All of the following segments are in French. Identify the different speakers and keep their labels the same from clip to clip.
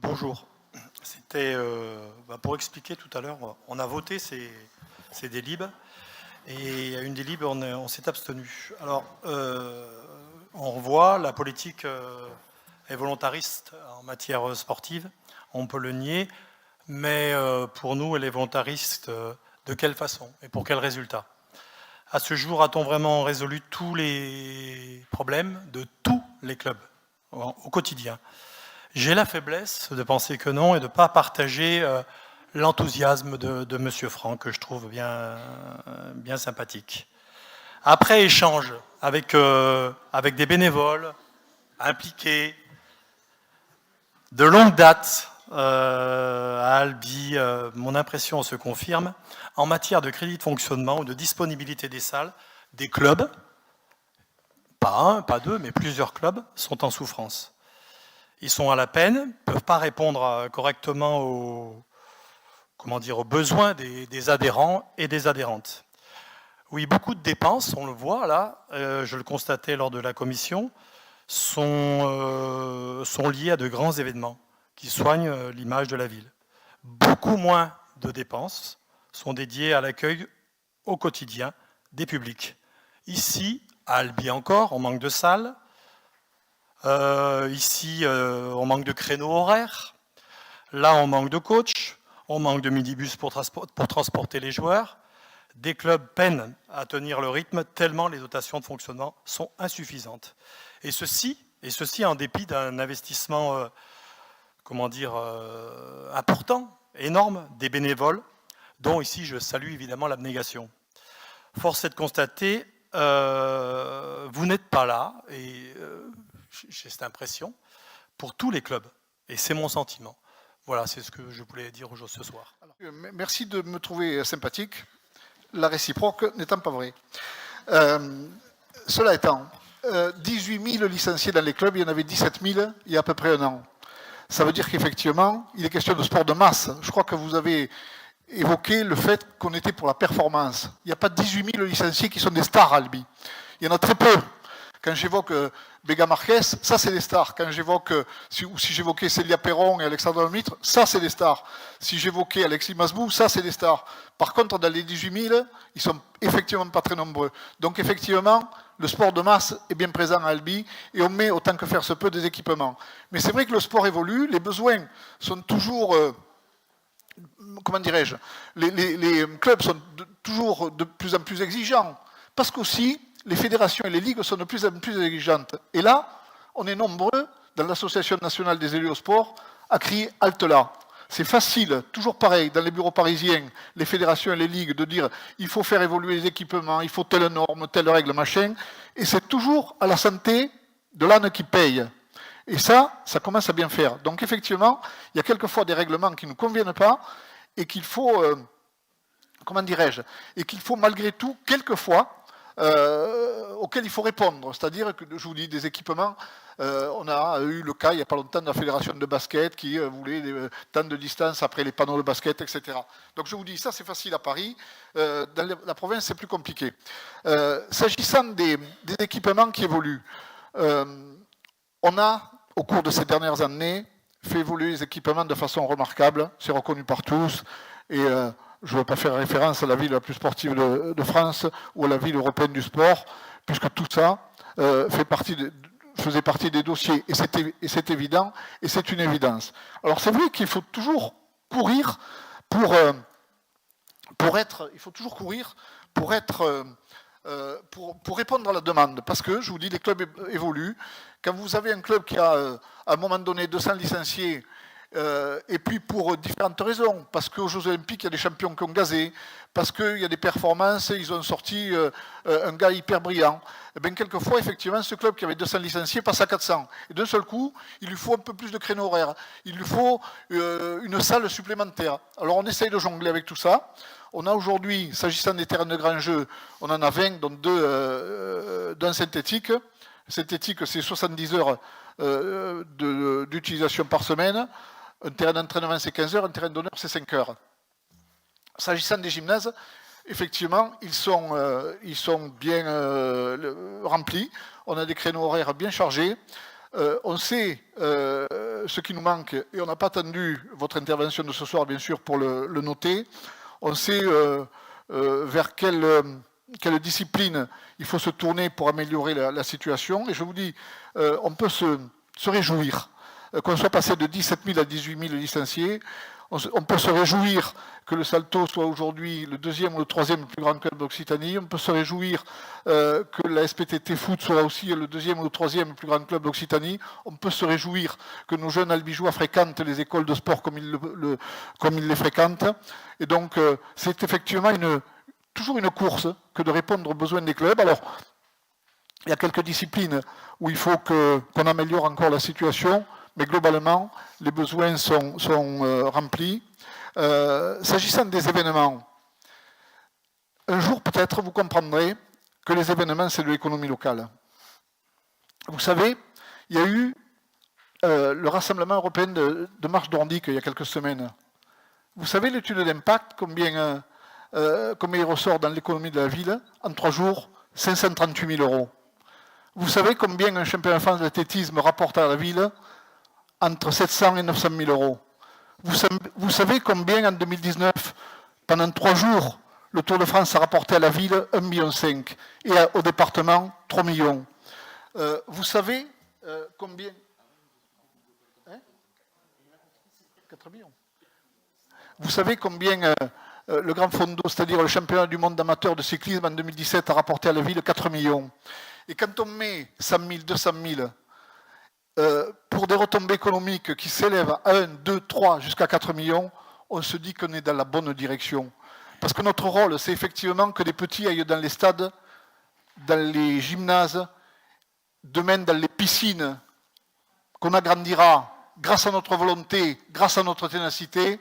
Speaker 1: Bonjour. C'était pour expliquer tout à l'heure, on a voté ces délibes et à une délib on s'est abstenu. Alors on revoit la politique est volontariste en matière sportive, on peut le nier, mais pour nous elle est volontariste de quelle façon et pour quel résultat? À ce jour, a-t-on vraiment résolu tous les problèmes de tous les clubs au quotidien? J'ai la faiblesse de penser que non et de ne pas partager l'enthousiasme de M. Franck, que je trouve bien sympathique. Après échange avec des bénévoles impliqués de longue date à Albi, mon impression se confirme, en matière de crédit de fonctionnement ou de disponibilité des salles, des clubs, pas un, pas deux, mais plusieurs clubs, sont en souffrance. Ils sont à la peine, ne peuvent pas répondre correctement aux besoins des adhérents et des adhérentes. Oui, beaucoup de dépenses, on le voit là, je le constatais lors de la commission, sont liées à de grands événements qui soignent l'image de la ville. Beaucoup moins de dépenses sont dédiées à l'accueil au quotidien des publics. Ici, à Albi encore, on manque de salles. Ici, on manque de créneaux horaires. Là, on manque de coachs. On manque de minibus pour transporter les joueurs. Des clubs peinent à tenir le rythme tellement les dotations de fonctionnement sont insuffisantes. Et ceci en dépit d'un investissement important, énorme, des bénévoles, dont ici je salue évidemment l'abnégation. Force est de constater, vous n'êtes pas là, et j'ai cette impression, pour tous les clubs. Et c'est mon sentiment. Voilà, c'est ce que je voulais dire aujourd'hui ce soir.
Speaker 2: Alors, merci de me trouver sympathique, la réciproque n'étant pas vraie. Cela étant, 18 000 licenciés dans les clubs, il y en avait 17 000 il y a à peu près un an. Ça veut dire qu'effectivement, il est question de sport de masse. Je crois que vous avez évoqué le fait qu'on était pour la performance. Il n'y a pas 18 000 licenciés qui sont des stars à Albi. Il y en a très peu. Quand j'évoque Béga Marquez, ça c'est des stars. Quand j'évoque, si j'évoquais Célia Perron et Alexandre Lemitre, ça c'est des stars. Si j'évoquais Alexis Masbou, ça c'est des stars. Par contre, dans les 18 000, ils sont effectivement pas très nombreux. Donc effectivement, le sport de masse est bien présent à Albi et on met autant que faire se peut des équipements. Mais c'est vrai que le sport évolue, les besoins sont toujours... comment dirais-je, les clubs sont toujours de plus en plus exigeants. Parce qu'aussi, les fédérations et les ligues sont de plus en plus exigeantes. Et là, on est nombreux, dans l'Association nationale des élus au sport, à crier « halte là ». C'est facile, toujours pareil, dans les bureaux parisiens, les fédérations et les ligues, de dire « il faut faire évoluer les équipements, il faut telle norme, telle règle, machin ». Et c'est toujours à la santé de l'âne qui paye. Et ça commence à bien faire. Donc effectivement, il y a quelquefois des règlements qui ne nous conviennent pas et qu'il faut, comment dirais-je, et qu'il faut malgré tout, quelquefois, auxquels il faut répondre. C'est-à-dire que, je vous dis, des équipements, on a eu le cas il n'y a pas longtemps de la fédération de basket qui voulait tant de distance après les panneaux de basket, etc. Donc je vous dis, ça c'est facile à Paris. Dans la province, c'est plus compliqué. S'agissant des équipements qui évoluent, on a, au cours de ces dernières années, fait évoluer les équipements de façon remarquable. C'est reconnu par tous. Et je ne veux pas faire référence à la ville la plus sportive de France ou à la ville européenne du sport, puisque tout ça faisait partie des dossiers. Et c'est évident, et c'est une évidence. Alors c'est vrai qu'il faut toujours courir pour répondre à la demande, parce que, je vous dis, les clubs évoluent. Quand vous avez un club qui a, à un moment donné, 200 licenciés, et puis pour différentes raisons, parce qu'aux Jeux Olympiques, il y a des champions qui ont gazé, parce qu'il y a des performances, ils ont sorti un gars hyper brillant, et bien quelquefois, effectivement, ce club qui avait 200 licenciés passe à 400. Et d'un seul coup, il lui faut un peu plus de créneaux horaires, il lui faut une salle supplémentaire. Alors on essaye de jongler avec tout ça. On a aujourd'hui, s'agissant des terrains de grand jeu, on en a 20, dont d'un synthétique. Synthétique, c'est 70 heures d'utilisation par semaine. Un terrain d'entraînement, c'est 15 heures. Un terrain d'honneur, c'est 5 heures. S'agissant des gymnases, effectivement, ils sont bien remplis. On a des créneaux horaires bien chargés. On sait ce qui nous manque, et on n'a pas attendu votre intervention de ce soir, bien sûr, pour le noter, on sait vers quelle discipline il faut se tourner pour améliorer la situation. Et je vous dis, on peut se réjouir qu'on soit passé de 17 000 à 18 000 licenciés. On peut se réjouir que le Salto soit aujourd'hui le deuxième ou le troisième plus grand club d'Occitanie. On peut se réjouir que la SPTT Foot soit aussi le deuxième ou le troisième plus grand club d'Occitanie. On peut se réjouir que nos jeunes albigeois fréquentent les écoles de sport comme ils les fréquentent. Et donc, c'est effectivement toujours une course que de répondre aux besoins des clubs. Alors, il y a quelques disciplines où il faut qu'on améliore encore la situation, mais globalement, les besoins sont remplis. S'agissant des événements, un jour peut-être vous comprendrez que les événements, c'est de l'économie locale. Vous savez, il y a eu le Rassemblement européen de marche nordique il y a quelques semaines. Vous savez l'étude d'impact, combien il ressort dans l'économie de la ville, en 3 jours, 538 000 euros. Vous savez combien un championnat de France d'athlétisme rapporte à la ville? Entre 700 et 900 000 euros. Vous savez combien en 2019, pendant 3 jours, le Tour de France a rapporté à la ville 1,5 million et au département 3 millions. Vous savez combien 4 millions. Vous savez combien le Grand Fondo, c'est-à-dire le championnat du monde amateur de cyclisme en 2017, a rapporté à la ville 4 millions. Et quand on met 100 000, 200 000 pour des retombées économiques qui s'élèvent à 1, 2, 3 jusqu'à 4 millions, on se dit qu'on est dans la bonne direction. Parce que notre rôle, c'est effectivement que les petits aillent dans les stades, dans les gymnases, demain dans les piscines, qu'on agrandira grâce à notre volonté, grâce à notre ténacité.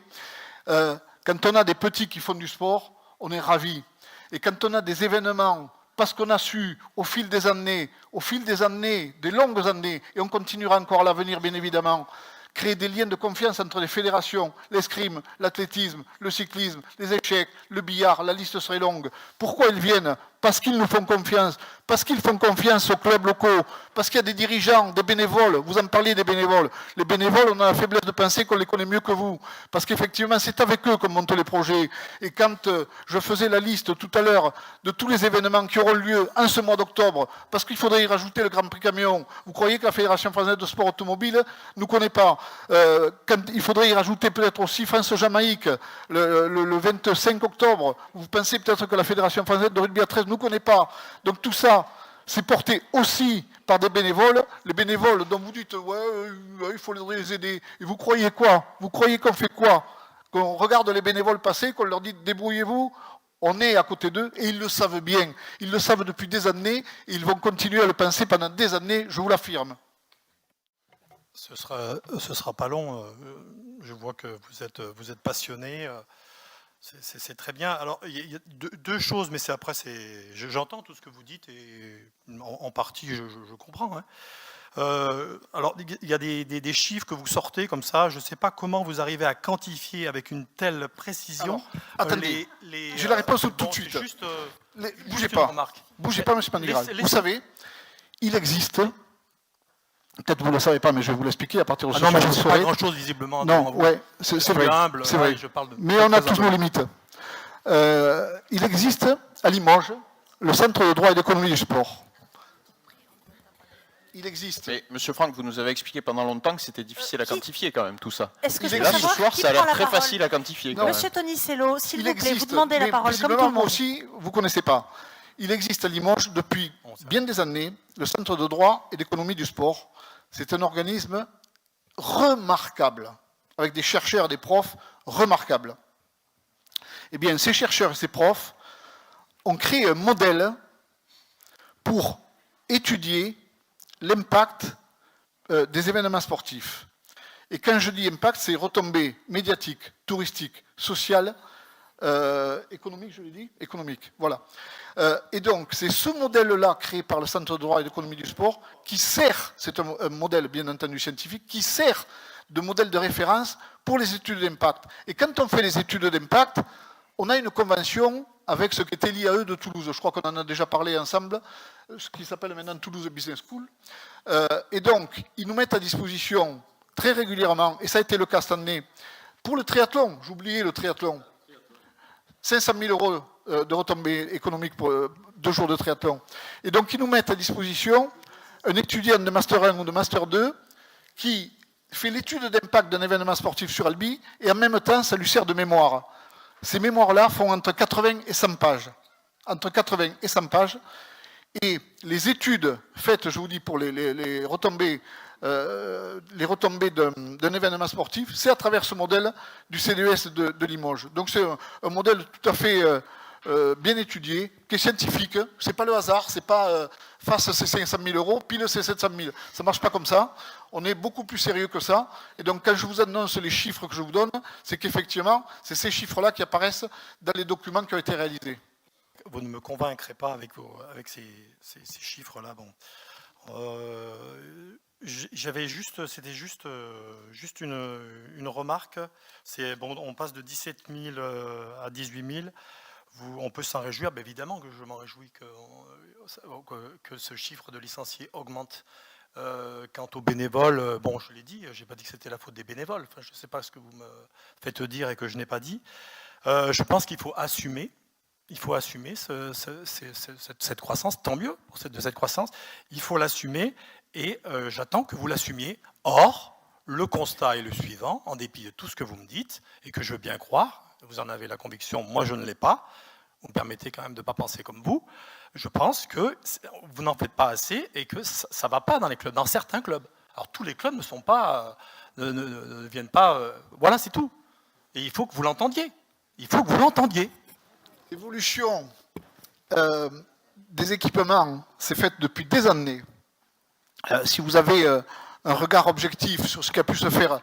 Speaker 2: Quand on a des petits qui font du sport, on est ravis. Et quand on a des événements, parce qu'on a su, au fil des années, des longues années, et on continuera encore à l'avenir, bien évidemment, créer des liens de confiance entre les fédérations, l'escrime, l'athlétisme, le cyclisme, les échecs, le billard, la liste serait longue. Pourquoi ils viennent? Parce qu'ils nous font confiance, parce qu'ils font confiance aux clubs locaux, parce qu'il y a des dirigeants, des bénévoles, vous en parliez des bénévoles. Les bénévoles, on a la faiblesse de penser qu'on les connaît mieux que vous, parce qu'effectivement, c'est avec eux qu'on monte les projets. Et quand je faisais la liste tout à l'heure de tous les événements qui auront lieu en ce mois d'octobre, parce qu'il faudrait y rajouter le Grand Prix Camion, vous croyez que la Fédération française de sport automobile ne nous connaît pas? Quand il faudrait y rajouter peut-être aussi France-Jamaïque, le 25 octobre, vous pensez peut-être que la Fédération française de rugby à 13 ne nous connaît pas. Donc tout ça, c'est porté aussi par des bénévoles. Les bénévoles dont vous dites, ouais, il faut les aider. Et vous croyez quoi? Vous croyez qu'on fait quoi? Qu'on regarde les bénévoles passer, qu'on leur dit, débrouillez-vous? On est à côté d'eux et ils le savent bien. Ils le savent depuis des années et ils vont continuer à le penser pendant des années, je vous l'affirme.
Speaker 1: Ce sera pas long. Je vois que vous êtes passionné. C'est très bien. Alors, il y a deux choses, mais j'entends tout ce que vous dites et en partie, je comprends. Hein. Alors, il y a des chiffres que vous sortez comme ça. Je ne sais pas comment vous arrivez à quantifier avec une telle précision.
Speaker 2: Alors, attendez, j'ai la réponse tout de suite. Bougez pas, M. Pandigral. Vous savez, il existe... Peut-être que vous ne le savez pas, mais je vais vous l'expliquer à partir de ce soir.
Speaker 1: Non, mais je ne sais pas grand-chose visiblement.
Speaker 2: Non, ouais, c'est vrai.
Speaker 1: Humble,
Speaker 2: c'est vrai. Mais on a tous nos limites. Il existe à Limoges le Centre de droit et d'économie du sport. Il existe.
Speaker 3: Mais Monsieur Franck, vous nous avez expliqué pendant longtemps que c'était difficile à quantifier quand même tout ça.
Speaker 4: Est-ce que je peux
Speaker 3: Là, ce
Speaker 4: savoir
Speaker 3: soir,
Speaker 4: qui
Speaker 3: ça a l'air
Speaker 4: prend la
Speaker 3: très
Speaker 4: parole?
Speaker 3: facile à quantifier. Quand
Speaker 4: Monsieur
Speaker 3: même.
Speaker 4: Tonicello, s'il
Speaker 2: Il
Speaker 4: vous plaît,
Speaker 2: existe,
Speaker 4: vous demandez la
Speaker 2: mais
Speaker 4: parole comme tout
Speaker 2: visiblement,
Speaker 4: le
Speaker 2: moi
Speaker 4: monde.
Speaker 2: aussi, vous ne connaissez pas. Il existe à Limoges depuis bien des années le Centre de droit et d'économie du sport. C'est un organisme remarquable, avec des chercheurs et des profs remarquables. Eh bien, ces chercheurs et ces profs ont créé un modèle pour étudier l'impact des événements sportifs. Et quand je dis impact, c'est retombées médiatiques, touristiques, sociales, économiques, je l'ai dit? Économiques, voilà. Et donc, c'est ce modèle-là, créé par le Centre de droit et d'économie du sport, qui sert, c'est un modèle bien entendu scientifique, qui sert de modèle de référence pour les études d'impact. Et quand on fait les études d'impact, on a une convention avec ce qu'était l'IAE de Toulouse. Je crois qu'on en a déjà parlé ensemble, ce qui s'appelle maintenant Toulouse Business School. Et donc, ils nous mettent à disposition très régulièrement, et ça a été le cas cette année, pour le triathlon, j'oubliais le triathlon, 500 000 euros de retombées économiques pour 2 jours de triathlon. Et donc, ils nous mettent à disposition un étudiant de Master 1 ou de Master 2 qui fait l'étude d'impact d'un événement sportif sur Albi, et en même temps, ça lui sert de mémoire. Ces mémoires-là font entre 80 et 100 pages. Entre 80 et 100 pages. Et les études faites, je vous dis, pour les retombées d'un événement sportif, c'est à travers ce modèle du CDES de Limoges. Donc c'est un modèle tout à fait bien étudié, qui est scientifique. C'est pas le hasard, c'est pas face à ces 500 000 euros, pile ces 700 000. Ça marche pas comme ça. On est beaucoup plus sérieux que ça. Et donc quand je vous annonce les chiffres que je vous donne, c'est qu'effectivement, c'est ces chiffres-là qui apparaissent dans les documents qui ont été réalisés.
Speaker 1: Vous ne me convaincrez pas avec ces chiffres-là. Bon. C'était juste une remarque. Bon, on passe de 17 000 à 18 000. On peut s'en réjouir, mais évidemment que je m'en réjouis que ce chiffre de licenciés augmente. Quant aux bénévoles, bon, je l'ai dit, je n'ai pas dit que c'était la faute des bénévoles. Enfin, je ne sais pas ce que vous me faites dire et que je n'ai pas dit. Je pense qu'il faut assumer. Il faut assumer cette croissance, tant mieux pour cette croissance. Il faut l'assumer et j'attends que vous l'assumiez. Or, le constat est le suivant, en dépit de tout ce que vous me dites et que je veux bien croire, vous en avez la conviction, moi je ne l'ai pas, vous me permettez quand même de ne pas penser comme vous, je pense que vous n'en faites pas assez et que ça ne va pas dans les clubs, dans certains clubs. Alors tous les clubs ne sont pas, ne viennent pas, voilà c'est tout. Et il faut que vous l'entendiez. Il faut que vous l'entendiez.
Speaker 2: L'évolution des équipements s'est faite depuis des années. Si vous avez un regard objectif sur ce qui a pu se faire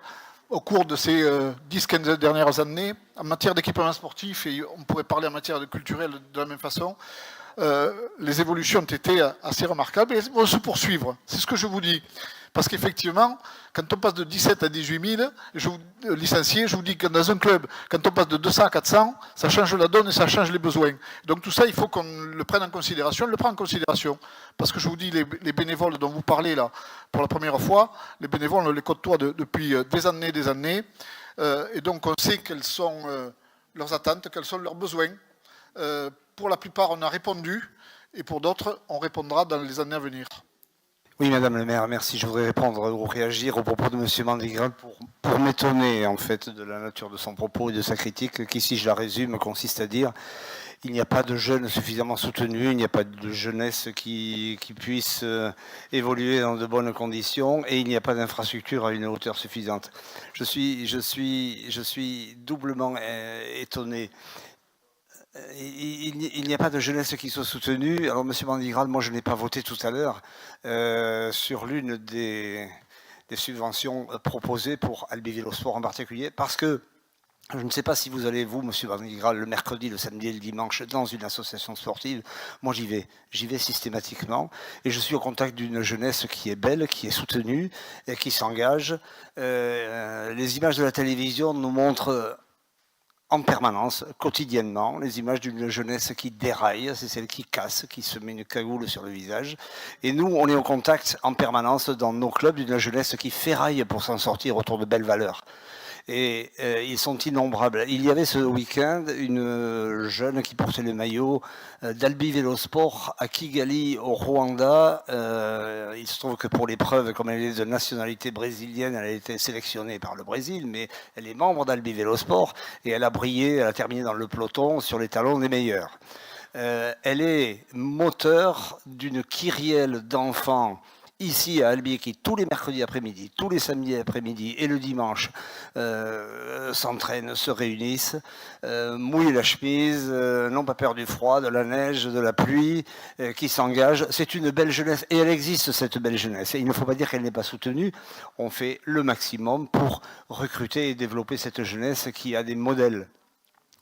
Speaker 2: au cours de ces 10-15 dernières années, en matière d'équipement sportif, et on pourrait parler en matière de culturel de la même façon, les évolutions ont été assez remarquables et elles vont se poursuivre. C'est ce que je vous dis. Parce qu'effectivement, quand on passe de 17 à 18 000 licenciés, je vous dis que dans un club, quand on passe de 200 à 400, ça change la donne et ça change les besoins. Donc tout ça, il faut qu'on le prenne en considération. On le prend en considération. Parce que je vous dis, les bénévoles dont vous parlez là, pour la première fois, les bénévoles, on les côtoie depuis des années. Et donc on sait quelles sont leurs attentes, quels sont leurs besoins. Pour la plupart, on a répondu. Et pour d'autres, on répondra dans les années à venir.
Speaker 4: Oui, Madame le maire, merci. Je voudrais répondre ou réagir au propos de Monsieur Mandigral pour m'étonner en fait de la nature de son propos et de sa critique, qui, si je la résume, consiste à dire il n'y a pas de jeunes suffisamment soutenus, il n'y a pas de jeunesse qui puisse évoluer dans de bonnes conditions et il n'y a pas d'infrastructure à une hauteur suffisante. Je suis doublement étonné. Il n'y a pas de jeunesse qui soit soutenue. Alors, Monsieur Mandigral, moi, je n'ai pas voté tout à l'heure sur l'une des subventions proposées pour Albi Vélosport en particulier, parce que je ne sais pas si vous allez, vous, Monsieur Mandigral, le mercredi, le samedi et le dimanche, dans une association sportive. Moi, j'y vais systématiquement, et je suis au contact d'une jeunesse qui est belle, qui est soutenue, et qui s'engage. Les images de la télévision nous montrent en permanence, quotidiennement, les images d'une jeunesse qui déraille, c'est celle qui casse, qui se met une cagoule sur le visage. Et nous, on est au contact en permanence dans nos clubs d'une jeunesse qui ferraille pour s'en sortir autour de belles valeurs. Et ils sont innombrables. Il y avait ce week-end une jeune qui portait le maillot d'Albi Vélosport à Kigali, au Rwanda. Il se trouve que pour l'épreuve, comme elle est de nationalité brésilienne, elle a été sélectionnée par le Brésil, mais elle est membre d'Albi Vélosport et elle a brillé, elle a terminé dans le peloton sur les talons des meilleurs. Elle est moteur d'une kyrielle d'enfants ici à Albi, qui tous les mercredis après-midi, tous les samedis après-midi et le dimanche s'entraînent, se réunissent, mouillent la chemise, n'ont pas peur du froid, de la neige, de la pluie, qui s'engagent. C'est une belle jeunesse et elle existe, cette belle jeunesse. Et il ne faut pas dire qu'elle n'est pas soutenue. On fait le maximum pour recruter et développer cette jeunesse qui a des modèles.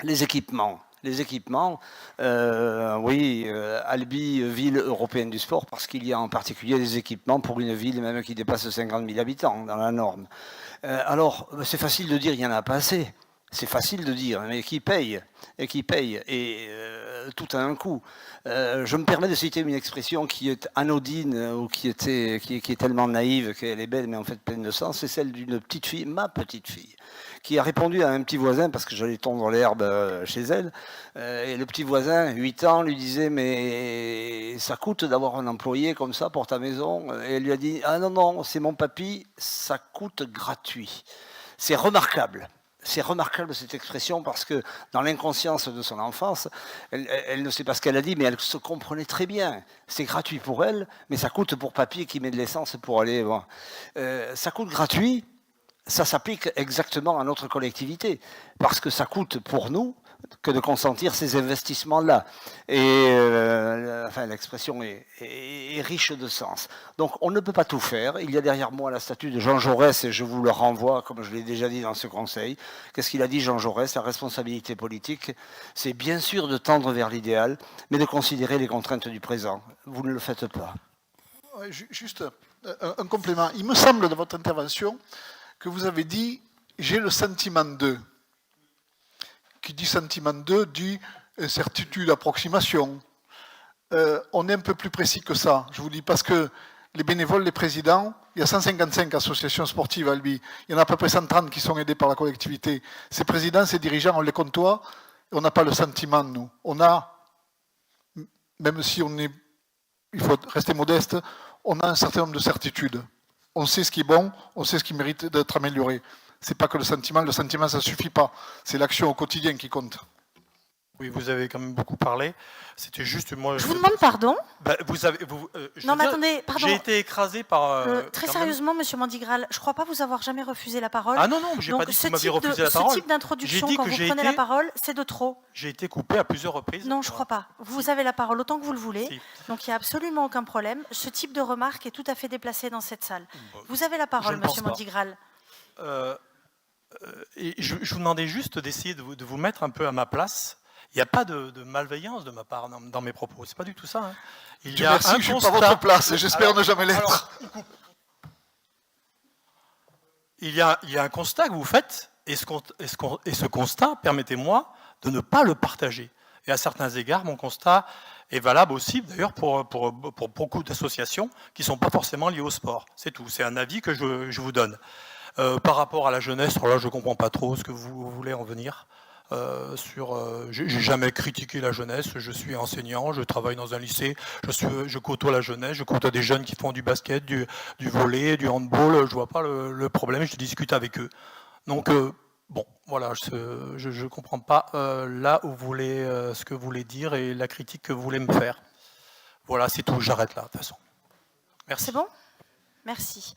Speaker 4: Les équipements, oui, Albi, ville européenne du sport, parce qu'il y a en particulier des équipements pour une ville même qui dépasse 50 000 habitants dans la norme. Alors, c'est facile de dire il n'y en a pas assez. C'est facile de dire, mais qui paye, et tout a un coût. Je me permets de citer une expression qui est anodine ou qui est tellement naïve qu'elle est belle, mais en fait pleine de sens. C'est celle d'une petite fille, ma petite fille, qui a répondu à un petit voisin parce que j'allais tondre l'herbe chez elle. Et le petit voisin, 8 ans, lui disait mais ça coûte d'avoir un employé comme ça pour ta maison. Et elle lui a dit ah non, c'est mon papy, ça coûte gratuit. C'est remarquable. C'est remarquable cette expression parce que dans l'inconscience de son enfance, elle ne sait pas ce qu'elle a dit, mais elle se comprenait très bien. C'est gratuit pour elle, mais ça coûte pour papy qui met de l'essence pour aller... Bon. Ça coûte gratuit, ça s'applique exactement à notre collectivité, parce que ça coûte pour nous que de consentir ces investissements-là. Et enfin, l'expression est riche de sens. Donc on ne peut pas tout faire. Il y a derrière moi la statue de Jean Jaurès, et je vous le renvoie, comme je l'ai déjà dit dans ce conseil. Qu'est-ce qu'il a dit Jean Jaurès? La responsabilité politique, c'est bien sûr de tendre vers l'idéal, mais de considérer les contraintes du présent. Vous ne le faites pas.
Speaker 2: Juste un complément. Il me semble dans votre intervention que vous avez dit « j'ai le sentiment de ». Qui dit sentiment de, dit certitude, approximation. On est un peu plus précis que ça. Je vous dis parce que les bénévoles, les présidents, il y a 155 associations sportives à Albi. Il y en a à peu près 130 qui sont aidés par la collectivité. Ces présidents, ces dirigeants, on les côtoie et on n'a pas le sentiment, nous. On a, même si on est, il faut rester modeste, on a un certain nombre de certitudes. On sait ce qui est bon, on sait ce qui mérite d'être amélioré. C'est pas que le sentiment ça ne suffit pas. C'est l'action au quotidien qui compte.
Speaker 1: Oui, vous avez quand même beaucoup parlé. C'était juste moi.
Speaker 5: Je vous demande pardon.
Speaker 1: Bah,
Speaker 5: Non, mais attendez, pardon.
Speaker 1: J'ai été écrasé par.
Speaker 5: Très
Speaker 1: quand
Speaker 5: sérieusement, Monsieur Mandigral, je ne crois pas vous avoir jamais refusé la parole.
Speaker 1: Ah non, j'ai pas dit que vous m'aviez refusé la parole.
Speaker 5: Ce type d'introduction,
Speaker 1: J'ai dit
Speaker 5: quand
Speaker 1: que
Speaker 5: vous
Speaker 1: j'ai
Speaker 5: prenez
Speaker 1: été-
Speaker 5: la parole, c'est de trop.
Speaker 1: J'ai été coupé à plusieurs reprises.
Speaker 5: Non, je ne crois pas. Vous avez la parole autant que vous le voulez.
Speaker 1: Si.
Speaker 5: Donc il n'y a absolument aucun problème. Ce type de remarque est tout à fait déplacé dans cette salle.
Speaker 1: Bon,
Speaker 5: Vous avez la parole,
Speaker 1: je ne pense
Speaker 5: Monsieur
Speaker 1: pas.
Speaker 5: Mandigral.
Speaker 1: Et je vous demandais juste d'essayer de vous mettre un peu à ma place. Il n'y a pas de malveillance de ma part dans mes propos. C'est pas du tout ça. Hein. Il
Speaker 2: Dieu
Speaker 1: y a
Speaker 2: merci,
Speaker 1: un
Speaker 2: je ne suis
Speaker 1: constat.
Speaker 2: pas à votre place et j'espère
Speaker 1: Alors-
Speaker 2: ne jamais l'être.
Speaker 1: alors, il y a un constat que vous faites, et ce constat, permettez-moi de ne pas le partager. Et à certains égards, mon constat est valable aussi, d'ailleurs, pour beaucoup d'associations qui ne sont pas forcément liées au sport. C'est tout. C'est un avis que je vous donne. Par rapport à la jeunesse, alors là, je ne comprends pas trop ce que vous voulez en venir. J'ai jamais critiqué la jeunesse, je suis enseignant, je travaille dans un lycée, je côtoie la jeunesse, je côtoie des jeunes qui font du basket, du volley, du handball, je vois pas le problème, je discute avec eux. Donc bon, voilà, je comprends pas là où vous voulez ce que vous voulez dire et la critique que vous voulez me faire. Voilà, c'est tout, j'arrête là de toute façon. Merci.
Speaker 5: C'est bon? Merci.